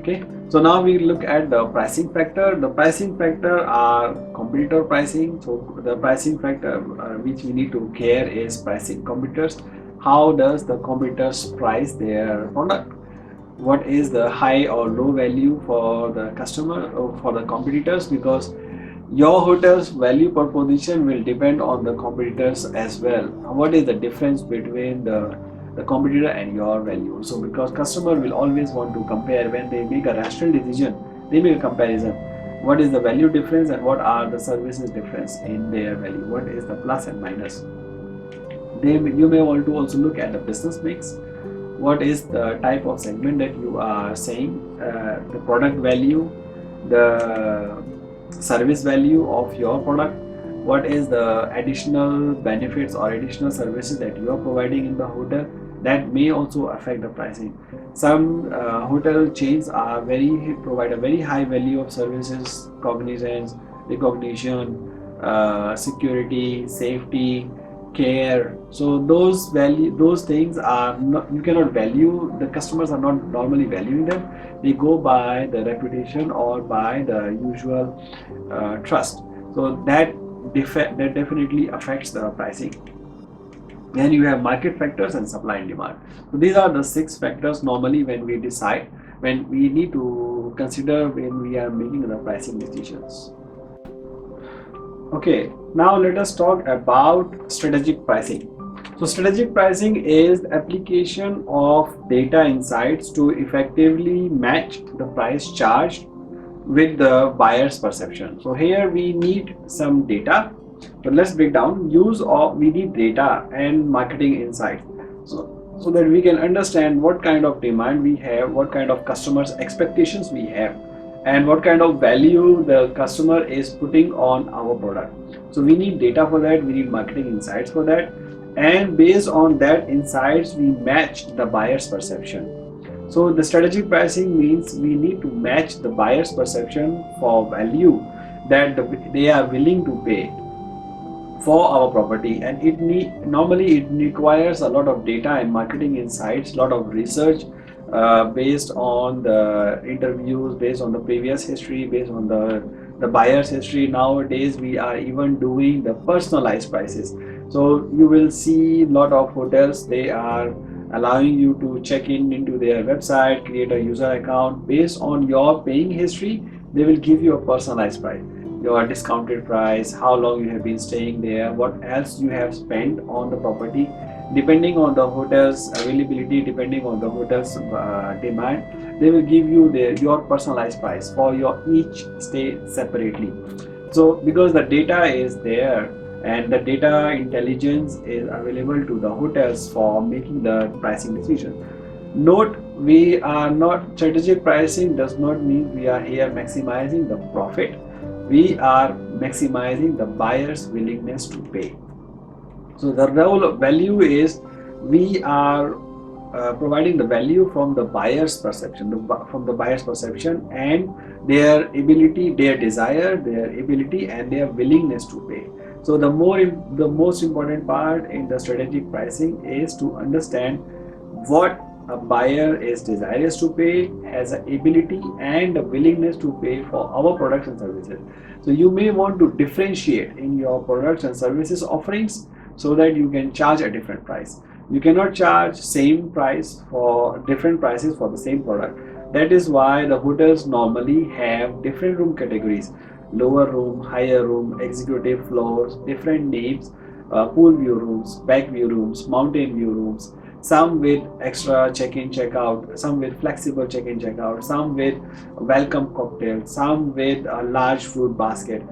Okay, so now we look at the pricing factor. The pricing factor are competitor pricing. So the pricing factor which we need to care is pricing competitors. How does the competitors price their product? What is the high or low value for the customer or for the competitors? Because your hotel's value proposition will depend on the competitors as well. What is the difference between the competitor and your value? So because customer will always want to compare when they make a rational decision, they make a comparison. What is the value difference and what are the services difference in their value? What is the plus and minus? You may want to also look at the business mix. What is the type of segment that you are saying, the product value, the service value of your product, what is the additional benefits or additional services that you are providing in the hotel. That may also affect the pricing. Some hotel chains are very provide a very high value of services, cognizance, recognition, security, safety, care. So those things are not, you cannot value, the customers are not normally valuing them. They go by the reputation or by the usual trust. So that definitely affects the pricing. Then you have market factors and supply and demand. So these are the 6 factors normally when we decide, when we need to consider when we are making the pricing decisions. Okay, now let us talk about strategic pricing. So strategic pricing is the application of data insights to effectively match the price charged with the buyer's perception. So here we need some data. But let's break down. We need data and marketing insights. So that we can understand what kind of demand we have, what kind of customers expectations we have, and what kind of value the customer is putting on our product. So we need data for that, we need marketing insights for that, and based on that insights we match the buyer's perception. So the strategic pricing means we need to match the buyer's perception for value that they are willing to pay for our property, and normally it requires a lot of data and marketing insights, a lot of research based on the interviews, based on the previous history, based on the buyer's history. Nowadays we are even doing the personalized prices. So you will see a lot of hotels, they are allowing you to check in into their website, create a user account. Based on your paying history, they will give you a personalized price, your discounted price, how long you have been staying there, what else you have spent on the property. Depending on the hotel's availability, depending on the hotel's demand, they will give you your personalized price for your each stay separately. So because the data is there and the data intelligence is available to the hotels for making the pricing decision. Note, we are not, strategic pricing does not mean we are here maximizing the profit. We are maximizing the buyer's willingness to pay. So the role of value is we are providing the value from the buyer's perception, from the buyer's perception and their ability, their desire, their ability, and their willingness to pay. So the most important part in the strategic pricing is to understand what a buyer is desirous to pay, has an ability and a willingness to pay for our products and services. So you may want to differentiate in your products and services offerings so that you can charge a different price. You cannot charge same price for different prices for the same product. That is why the hotels normally have different room categories: lower room, higher room, executive floors, different names, pool view rooms, back view rooms, mountain view rooms, some with extra check-in check-out, some with flexible check-in check-out, some with welcome cocktail, some with a large fruit basket,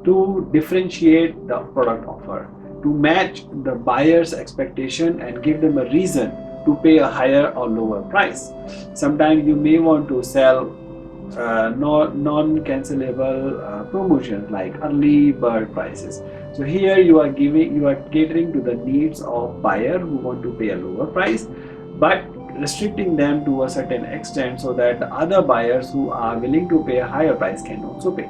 to differentiate the product offer, to match the buyer's expectation and give them a reason to pay a higher or lower price. Sometimes you may want to sell non-cancelable promotions like early bird prices. So here you are catering to the needs of buyer who want to pay a lower price, but restricting them to a certain extent so that the other buyers who are willing to pay a higher price can also pay.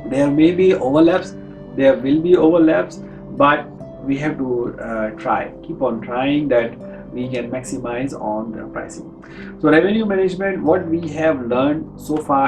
There may be overlaps, there will be overlaps, but we have to keep on trying that we can maximize on the pricing. So revenue management, what we have learned so far